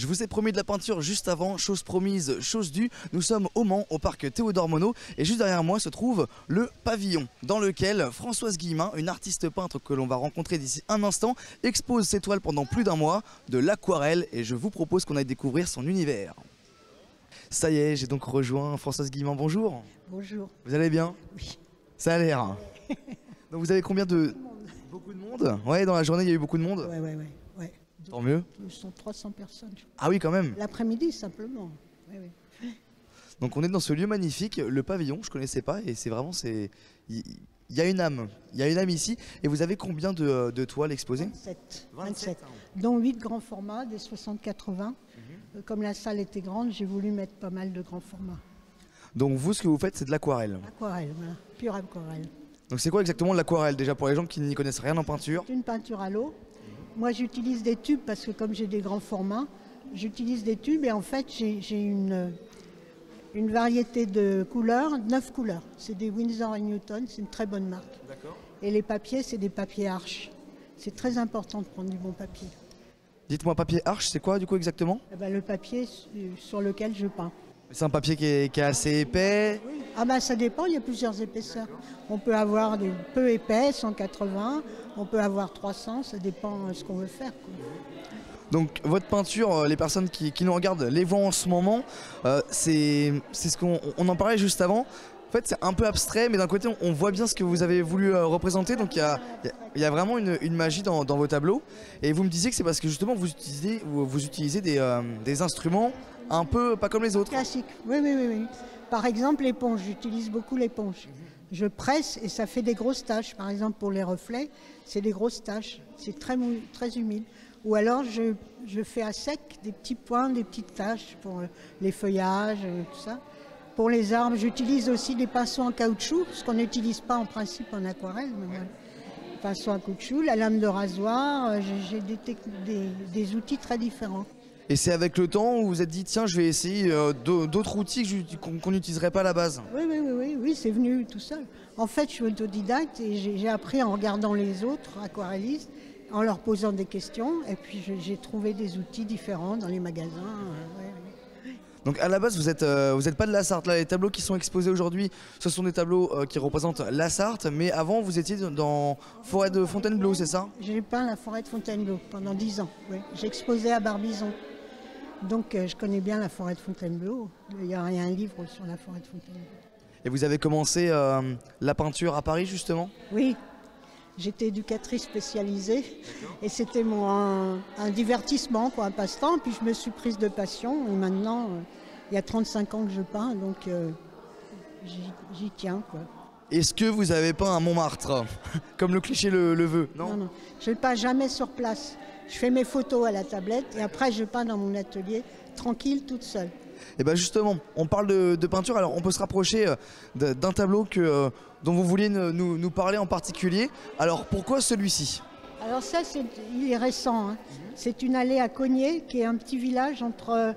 Je vous ai promis de la peinture juste avant, chose promise, chose due. Nous sommes au Mans, au parc Théodore Monod, et juste derrière moi se trouve le pavillon, dans lequel Françoise Guillemin, une artiste peintre que l'on va rencontrer d'ici un instant, expose ses toiles pendant plus d'un mois, de l'aquarelle, et je vous propose qu'on aille découvrir son univers. Ça y est, j'ai donc rejoint Françoise Guillemin, bonjour. Bonjour. Vous allez bien? Oui. Ça a l'air. Donc vous avez combien de... Beaucoup de monde? Ouais, dans la journée il y a eu beaucoup de monde? Ouais. Tant mieux. Nous sommes 300 personnes. Ah oui, quand même. L'après-midi simplement. Donc on est dans ce lieu magnifique, le pavillon, je connaissais pas, et c'est vraiment, il y a une âme. Il y a une âme ici. Et vous avez combien de toiles exposées? 27. Dont 8 grands formats, des 60-80. Comme la salle était grande, j'ai voulu mettre pas mal de grands formats. Donc vous, ce que vous faites, c'est de l'aquarelle. Aquarelle, voilà. Pure aquarelle. Donc c'est quoi exactement l'aquarelle, déjà pour les gens qui n'y connaissent rien en peinture? C'est une peinture à l'eau. Moi j'utilise des tubes parce que comme j'ai des grands formats, j'utilise des tubes et en fait j'ai une variété de couleurs, 9 couleurs. C'est des Winsor & Newton, c'est une très bonne marque. D'accord. Et les papiers, c'est des papiers Arches. C'est très important de prendre du bon papier. Dites-moi, papier Arches, c'est quoi du coup exactement? Eh ben, le papier sur lequel je peins. C'est un papier qui est assez épais. Ah ben ça dépend, il y a plusieurs épaisseurs. On peut avoir des peu épais, 180, on peut avoir 300, ça dépend de ce qu'on veut faire, quoi. Donc votre peinture, les personnes qui nous regardent les voient en ce moment, c'est ce qu'on en parlait juste avant. En fait, c'est un peu abstrait, mais d'un côté, on voit bien ce que vous avez voulu représenter. Donc il y a vraiment une magie dans vos tableaux. Et vous me disiez que c'est parce que justement vous utilisez des instruments un peu pas comme les autres. Classique, oui. Par exemple, l'éponge, j'utilise beaucoup l'éponge. Je presse et ça fait des grosses taches. Par exemple, pour les reflets, c'est des grosses taches. C'est très humide. Ou alors, je fais à sec des petits points, des petites taches pour les feuillages, tout ça. Pour les arbres, j'utilise aussi des pinceaux en caoutchouc, ce qu'on n'utilise pas en principe en aquarelle. Mais voilà. Pinceaux en caoutchouc, la lame de rasoir, j'ai des outils très différents. Et c'est avec le temps où vous vous êtes dit, tiens, je vais essayer d'autres outils qu'on n'utiliserait pas à la base. Oui, c'est venu tout seul. En fait, je suis autodidacte et j'ai appris en regardant les autres aquarellistes, en leur posant des questions. Et puis, j'ai trouvé des outils différents dans les magasins. Donc à la base, vous êtes pas de la Sarthe. Là, les tableaux qui sont exposés aujourd'hui, ce sont des tableaux qui représentent la Sarthe. Mais avant, vous étiez dans Forêt de Fontainebleau, c'est ça? J'ai peint la Forêt de Fontainebleau pendant 10 ans. Oui. J'ai exposé à Barbizon. Donc je connais bien la Forêt de Fontainebleau. Il y a un livre sur la Forêt de Fontainebleau. Et vous avez commencé la peinture à Paris, justement? Oui. J'étais éducatrice spécialisée et c'était un divertissement, quoi, un passe-temps. Puis je me suis prise de passion et maintenant, il y a 35 ans que je peins, donc j'y tiens, quoi. Est-ce que vous avez peint à Montmartre, comme le cliché le veut? Non, je ne peins jamais sur place. Je fais mes photos à la tablette et après je peins dans mon atelier, tranquille, toute seule. Et bien justement, on parle de peinture, alors on peut se rapprocher d'un tableau dont vous vouliez nous parler en particulier. Alors pourquoi celui-ci? Alors ça, il est récent. Hein. C'est une allée à Cogné, qui est un petit village entre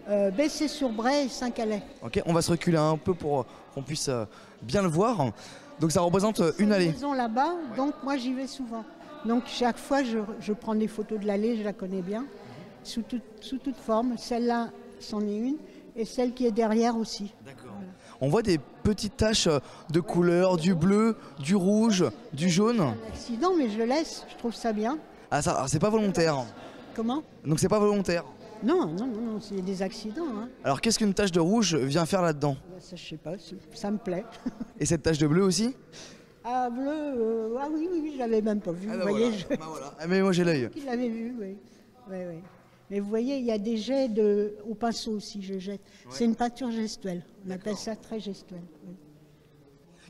Bessay-sur-Bray et Saint-Calais. Ok, on va se reculer un peu pour qu'on puisse bien le voir. Donc ça représente une allée. Une maison là-bas, donc moi j'y vais souvent. Donc chaque fois, je prends des photos de l'allée, je la connais bien, sous toute forme. Celle-là, c'en est une. Et celle qui est derrière aussi. D'accord. Voilà. On voit des petites taches de couleur, du bleu, du rouge, du jaune. C'est un accident, mais je le laisse, je trouve ça bien. Ah ça, c'est pas volontaire. Comment? Donc c'est pas volontaire? Non, c'est des accidents. Hein. Alors qu'est-ce qu'une tache de rouge vient faire là-dedans? Ça, je sais pas, ça me plaît. Et cette tache de bleu aussi? Ah, bleu, ah oui, je l'avais même pas vu. Ah, vous voyez, voilà. Ah, mais moi j'ai l'œil. Je l'avais vu, oui. Mais vous voyez, il y a des jets au pinceau aussi, je jette. Ouais. C'est une peinture gestuelle. On appelle ça très gestuelle. Oui.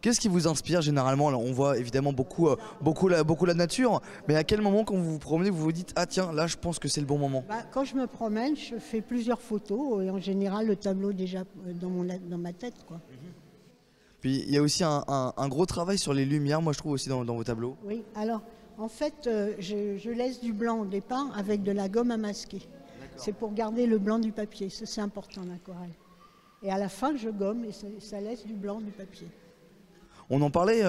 Qu'est-ce qui vous inspire généralement? Alors, on voit évidemment beaucoup la nature, mais à quel moment quand vous vous promenez, vous vous dites ah tiens, là je pense que c'est le bon moment? Quand je me promène, je fais plusieurs photos et en général le tableau déjà dans ma tête, quoi. Puis il y a aussi un gros travail sur les lumières, moi je trouve aussi dans vos tableaux. Oui, alors en fait, je laisse du blanc au départ avec de la gomme à masquer. C'est pour garder le blanc du papier, ça c'est important en aquarelle. Et à la fin, je gomme et ça laisse du blanc du papier. On en parlait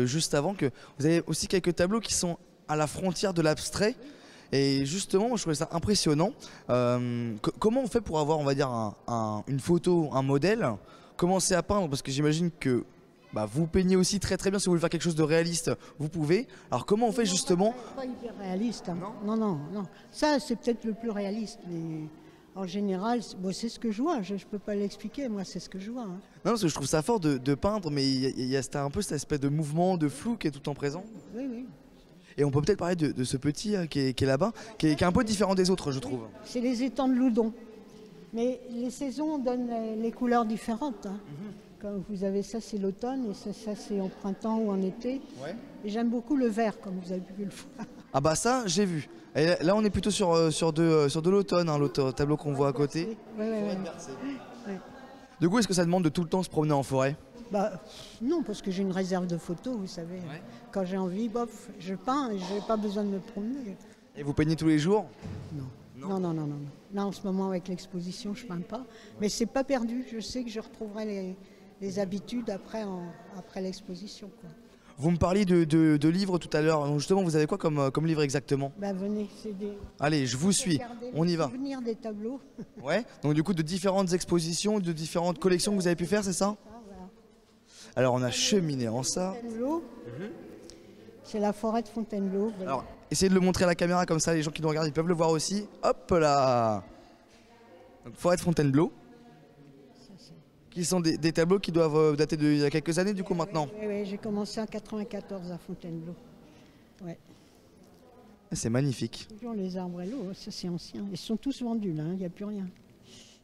juste avant que vous avez aussi quelques tableaux qui sont à la frontière de l'abstrait. Et justement, moi, je trouvais ça impressionnant. Comment on fait pour avoir, on va dire, une photo, un modèle, commencer à peindre, parce que j'imagine que bah, vous peignez aussi très très bien. Si vous voulez faire quelque chose de réaliste, vous pouvez. Alors comment on fait justement? Pas hyper réaliste. Hein. Non, non, non. Ça, c'est peut-être le plus réaliste. Mais en général, bon, c'est ce que je vois. Je ne peux pas l'expliquer. Moi, c'est ce que je vois. Hein. Non, parce que je trouve ça fort de peindre, mais il y a un peu cette espèce de mouvement, de flou qui est tout en présent. Oui, oui. Et on peut peut-être parler de ce petit qui est là-bas, qui est un peu différent des autres, je trouve. C'est les étangs de Loudon. Mais les saisons donnent les couleurs différentes. Hein. Comme vous avez ça, c'est l'automne, et ça c'est en printemps ou en été. Ouais. Et j'aime beaucoup le vert, comme vous avez pu le voir. Ah bah ça, j'ai vu. Et là, on est plutôt sur de l'automne, hein, l'autre tableau qu'on voit à côté. Ouais, ouais, ouais. Ouais. Du coup, est-ce que ça demande de tout le temps se promener en forêt? Bah, non, parce que j'ai une réserve de photos, vous savez. Ouais. Quand j'ai envie, bof, je peins et je n'ai pas besoin de me promener. Et vous peignez tous les jours? Non. Non, non, non, non. Là, en ce moment, avec l'exposition, je ne peins pas. Ouais. Mais c'est pas perdu. Je sais que je retrouverai les habitudes après l'exposition. Vous me parliez de livres tout à l'heure. Justement, vous avez quoi comme livre exactement? Bah, venez, c'est des... Allez, je vous suis. On y va. Souvenirs des tableaux. Ouais. Donc du coup, de différentes expositions, de différentes collections que vous avez pu faire, c'est ça? Voilà. Alors, on a cheminé en ça. Fontainebleau. C'est la forêt de Fontainebleau. Voilà. Alors, essayez de le montrer à la caméra, comme ça les gens qui nous regardent, ils peuvent le voir aussi. Hop là. Donc, forêt de Fontainebleau. Qui sont des tableaux qui doivent dater d'il y a quelques années, du coup, maintenant. Oui, oui, j'ai commencé en 94 à Fontainebleau. Ouais. C'est magnifique. Toujours les arbres et l'eau, ça c'est ancien. Ils sont tous vendus là, il n'y a plus rien.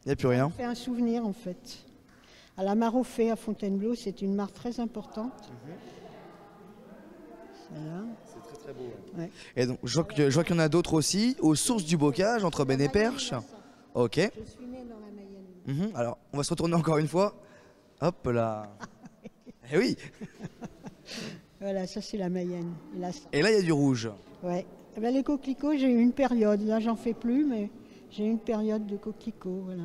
Il n'y a plus rien. Ça fait un souvenir en fait. À la mare aux Fées à Fontainebleau, c'est une mare très importante. Celle-là. C'est très très beau. Ouais. Et donc, je vois qu'il y en a d'autres aussi, aux sources du Bocage, entre Ben et Perche. Ok. Je suis née dans la Mayenne. Alors, on va se retourner encore une fois. Hop là. Eh oui. Voilà, ça c'est la Mayenne. Et là, il y a du rouge. Ouais. Eh ben, les coquelicots, j'ai eu une période. Là, j'en fais plus, mais j'ai eu une période de coquelicots. Voilà.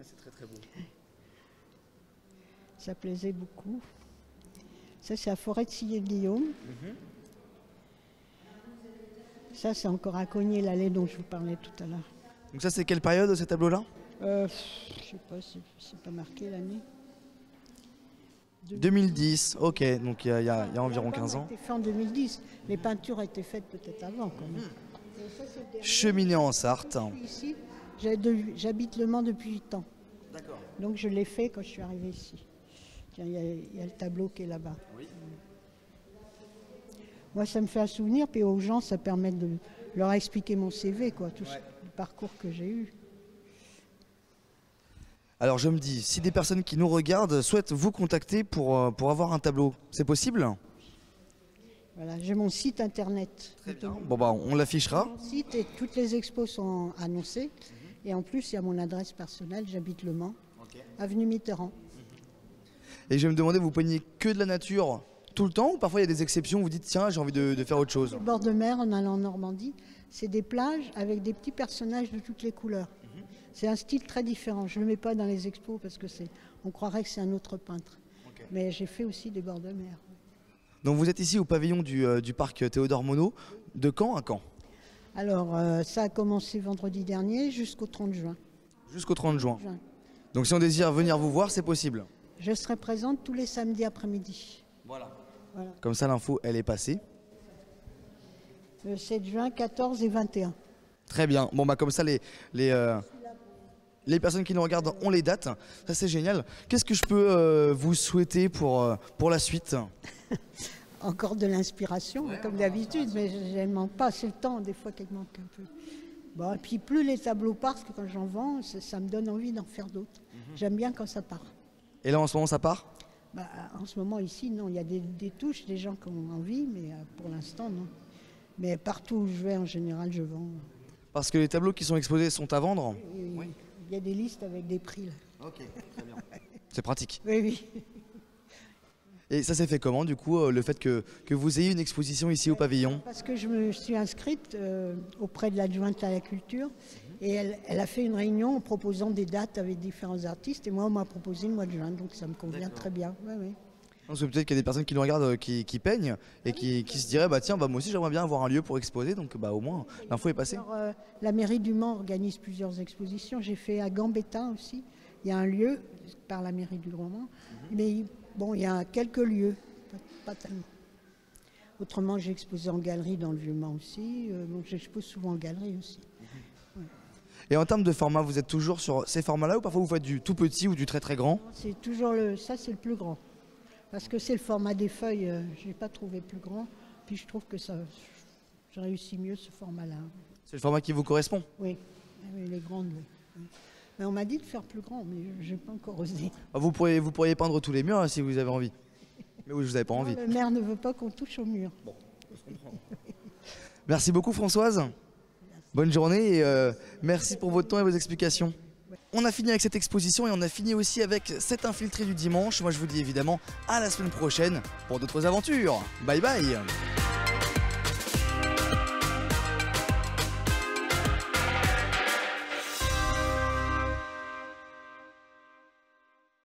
C'est très très beau. Ça plaisait beaucoup. Ça, c'est la forêt de Sillé-Guillaume. Ça, c'est encore à Cogner, l'allée dont je vous parlais tout à l'heure. Donc ça, c'est quelle période, ces tableaux-là? Je sais pas, c'est pas marqué l'année. 2010, ok, donc il y a environ 15 ans. Ça a été fait en 2010. Les peintures étaient faites peut-être avant quand même. Et ça, c'est le dernier. Cheminé en Sarthe. Ici, j'habite Le Mans depuis 8 ans. D'accord. Donc je l'ai fait quand je suis arrivée ici. Tiens, il y a le tableau qui est là-bas. Oui. Moi, ça me fait un souvenir, puis aux gens, ça permet de leur expliquer mon CV, quoi, tout le parcours que j'ai eu. Alors je me dis, si des personnes qui nous regardent souhaitent vous contacter pour avoir un tableau, c'est possible? Voilà, j'ai mon site internet. Très bien. Bon bah on l'affichera. Mon site et toutes les expos sont annoncées. Et en plus, il y a mon adresse personnelle, j'habite Le Mans, avenue Mitterrand. Et je vais me demander, vous peignez que de la nature tout le temps ou parfois il y a des exceptions, vous dites tiens j'ai envie de faire autre chose? Au bord de mer, en allant en Normandie, c'est des plages avec des petits personnages de toutes les couleurs. C'est un style très différent. Je ne le mets pas dans les expos parce que on croirait que c'est un autre peintre. Mais j'ai fait aussi des bords de mer. Donc vous êtes ici au pavillon du parc Théodore Monod, de quand à quand? Alors ça a commencé vendredi dernier jusqu'au 30 juin. Jusqu'au 30 juin. Donc si on désire venir vous voir, c'est possible? Je serai présente tous les samedis après-midi. Voilà. Comme ça l'info elle est passée. Le 7 juin, 14 et 21. Très bien. Bon bah comme ça les personnes qui nous regardent ont les dates. Ça c'est génial. Qu'est-ce que je peux vous souhaiter pour la suite? Encore de l'inspiration, comme d'habitude, mais je ne manque pas. C'est le temps des fois qu'elle manque un peu. Bon, et puis plus les tableaux partent, quand j'en vends, ça me donne envie d'en faire d'autres. J'aime bien quand ça part. Et là en ce moment ça part? Bah, en ce moment ici, non, il y a des touches, des gens qui ont envie, mais pour l'instant, non. Mais partout où je vais, en général, je vends. Parce que les tableaux qui sont exposés sont à vendre? Oui. Il y a des listes avec des prix. Là. Ok, très bien. C'est pratique. Oui, oui. Et ça s'est fait comment du coup, le fait que vous ayez une exposition ici au pavillon? Parce que je me suis inscrite auprès de l'adjointe à la culture et elle a fait une réunion en proposant des dates avec différents artistes et moi on m'a proposé le mois de juin, donc ça me convient très bien. Oui, oui. Parce que peut-être qu'il y a des personnes qui nous regardent qui peignent et qui se diraient bah tiens bah moi aussi j'aimerais bien avoir un lieu pour exposer, donc bah au moins l'info est passée. Alors, la mairie du Mans organise plusieurs expositions. J'ai fait à Gambetta aussi. Il y a un lieu par la mairie du Grand Mans. Mais bon, il y a quelques lieux, pas tellement. Autrement, j'ai exposé en galerie dans le Vieux-Mans aussi. Donc j'expose souvent en galerie aussi. Et en termes de format, vous êtes toujours sur ces formats-là ou parfois vous faites du tout petit ou du très très grand? C'est toujours ça, c'est le plus grand. Parce que c'est le format des feuilles, je n'ai pas trouvé plus grand. Puis je trouve que je réussis mieux ce format-là. C'est le format qui vous correspond? Oui, les grandes, oui. Mais on m'a dit de faire plus grand, mais je n'ai pas encore osé. Vous pourriez peindre tous les murs si vous avez envie. Mais oui, je vous avais pas envie. Le maire ne veut pas qu'on touche au mur. Bon, on se comprend. Merci beaucoup Françoise. Bonne journée et merci pour votre temps et vos explications. On a fini avec cette exposition et on a fini aussi avec cet infiltré du dimanche. Moi je vous dis évidemment à la semaine prochaine pour d'autres aventures. Bye bye.